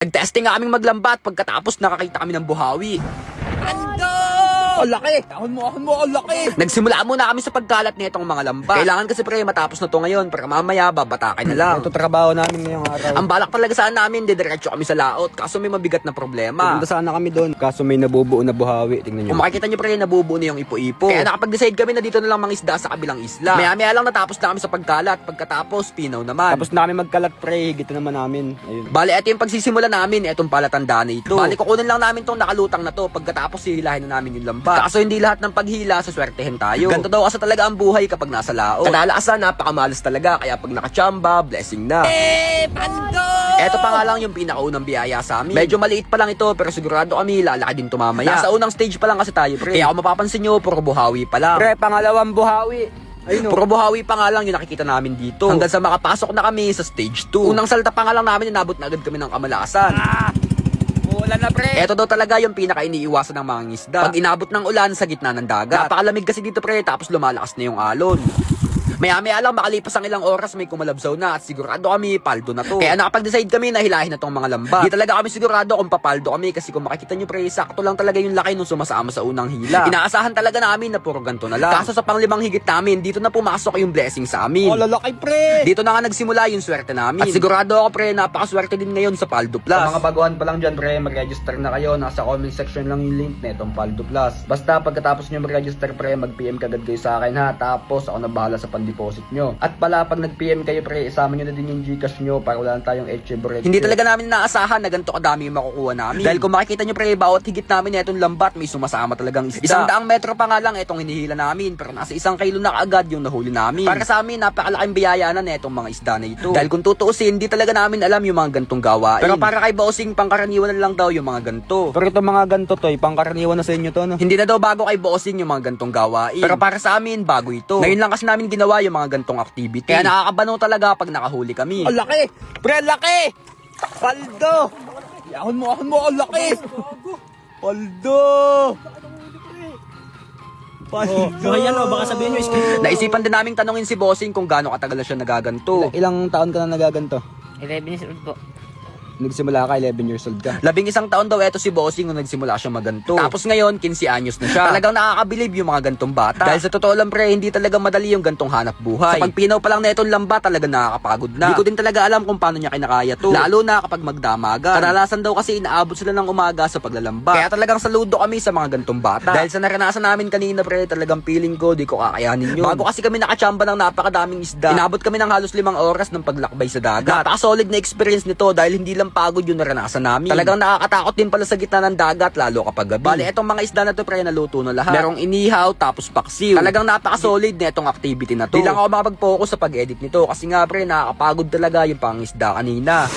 Nag-testing nga kaming maglambat pagkatapos nakakita kami ng buhawi. Ando! Ang laki! Ahon mo, ang laki! Nagsimula muna kami sa pagkalat nitong mga lambat. Kailangan kasi pre matapos na to ngayon para mamaya babatakin na lang. Ito trabaho namin ngayong araw. Ang balak talaga sana namin, didiretso kami sa laot kaso may mabigat na problema. Punta sana kami doon, kaso may nabubuo na buhawi. Tingnan nyo. Kung makikita nyo pre, nabubuo na yung ipo-ipo. Kaya nakapag-decide kami na dito na lang mangisda sa kabilang isla. Maya-maya lang natapos na kami sa pagkalat. Pagkatapos, pinaw naman. Tapos na kami magkalat pre, higit na naman namin. Ayun. Bale, ito yung pagsisimula namin, itong palatandaan na ito. Bale, kukunin lang namin tong nakalutang na to. Pagkatapos, hihilahin na namin yung lambat. Kaso hindi lahat ng paghila, saswertehin tayo. Ganto daw kasi talaga ang buhay kapag nasa laot. Kadalasan, napakamalas talaga. Kaya pag nakachamba, blessing na. Pando! Eto pa nga lang yung pinakaunang biyaya sa amin. Medyo maliit pa lang ito, pero sigurado kami lalaki din tumamaya. Nasa unang stage pa lang kasi tayo, pre. Kaya kung mapapansin nyo, puro buhawi pa lang. Pre, pangalawang buhawi. Ayun, Puro buhawi pa nga lang yung nakikita namin dito. Hanggang sa makapasok na kami sa stage 2. Unang salta pa nga lang namin, inabot na agad kami ng kamalasan. Wala na pre. Eto daw talaga yung pinaka-iniiwasan ng mga ngisda. Pag inabot ng ulan sa gitna ng dagat. Napakalamig kasi dito pre, tapos lumalakas na yung alon. Maya-maya lang makalipas ang ilang oras may kumalabsaw na at sigurado kami paldo na to. Kaya nakapag-decide kami na hilahin na tong mga lambat. Di talaga kami sigurado kung papaldo kami kasi kung makikita nyo pre, sakto lang talaga yung laki nung sumasama sa unang hila. Inaasahan talaga namin na puro ganto na lang. Kaso sa panglimang higit namin, dito na pumasok yung blessing sa amin. Oh, lalaki pre. Dito na nga nagsimula yung swerte namin. At sigurado ako pre, napakaswerte din ngayon sa Paldo Plus. Sa mga baguhan pa lang dyan pre, mag-register na kayo. Nasa comment section lang yung link na itong Paldo Plus. Basta pagkatapos nyo mag-register pre, mag-PM kagad kayo sa akin ha. Tapos ako na bahala sa pan-deposit nyo. At pala pag nag-PM kayo pre, isama nyo na din yung Gcash nyo para wala na tayong HB. Hindi talaga namin naasahan na ganito kadami yung makukuha namin. Dahil kung makikita nyo pre, bawat higit namin na itong lambat, may sumasama talagang isda. 100 metro pa nga lang itong hinihila namin, pero nasa 1 kilo na kaagad yung nahuli namin. Para sa amin, napakalaking biyaya na itong mga isda na ito. Dahil kung tutuusin, hindi talaga namin alam yung mga gantong gawain. Pero para kay Bossing, pangkaraniwan na lang daw yung mga ganto. Pero itong mga ganito to, pangkaraniwan na sa inyo to no? Hindi na daw bago kay Bossing yung mga gantong gawain. Pero para sa amin, bago ito. Ngayon lang kasi namin ginawa yung mga gantong activity. Kaya nakakabano talaga pag nakahuli kami. Ang laki! Pre, ang laki! Paldo! Ahon mo, ang laki! Paldo! Paldo! Yan o, baka sabihin nyo, Naisipan din naming tanungin si Bossing kung gaano katagal na siya nagaganto. Ilang taon ka na nagaganto? 11 years old po. Nagsimula ka, 11 years old ka. 11 taon daw eto si Bossing nung nagsimula siya maganto. Tapos ngayon, 15 anyos na siya. Talagang nakakabilib yung mga gantong bata. Dahil sa totoo lang pre, hindi talaga madali yung gantong hanap buhay. Sa pagpinaw pa lang na itong lamba, talagang nakakapagod na. Hindi ko din talaga alam kung paano niya kinakaya to. Lalo na kapag magdamagan. Kadalasan daw kasi inaabot sila ng umaga sa paglalamba. Kaya talagang saludo kami sa mga gantong bata. Dahil sa naranasan namin kanina pre, talagang feeling ko di ko kakayanin yun. Bago kasi kami nakachamba ng napakadaming isda, inabot kami ng halos 5 oras ng paglakbay sa dagat. Napaka-solid na experience nito dahil hindi lang pagod yung naranasan namin. Talagang nakakatakot din pala sa gitna ng dagat lalo kapag gabi. Bale, etong mga isda na to pre, naluto na lahat. Merong inihaw tapos paksiw. Talagang napaka-solid na itong activity na to. Di lang ako makapag-focus sa pag-edit nito kasi nga pre, nakakapagod talaga yung pangisda kanina.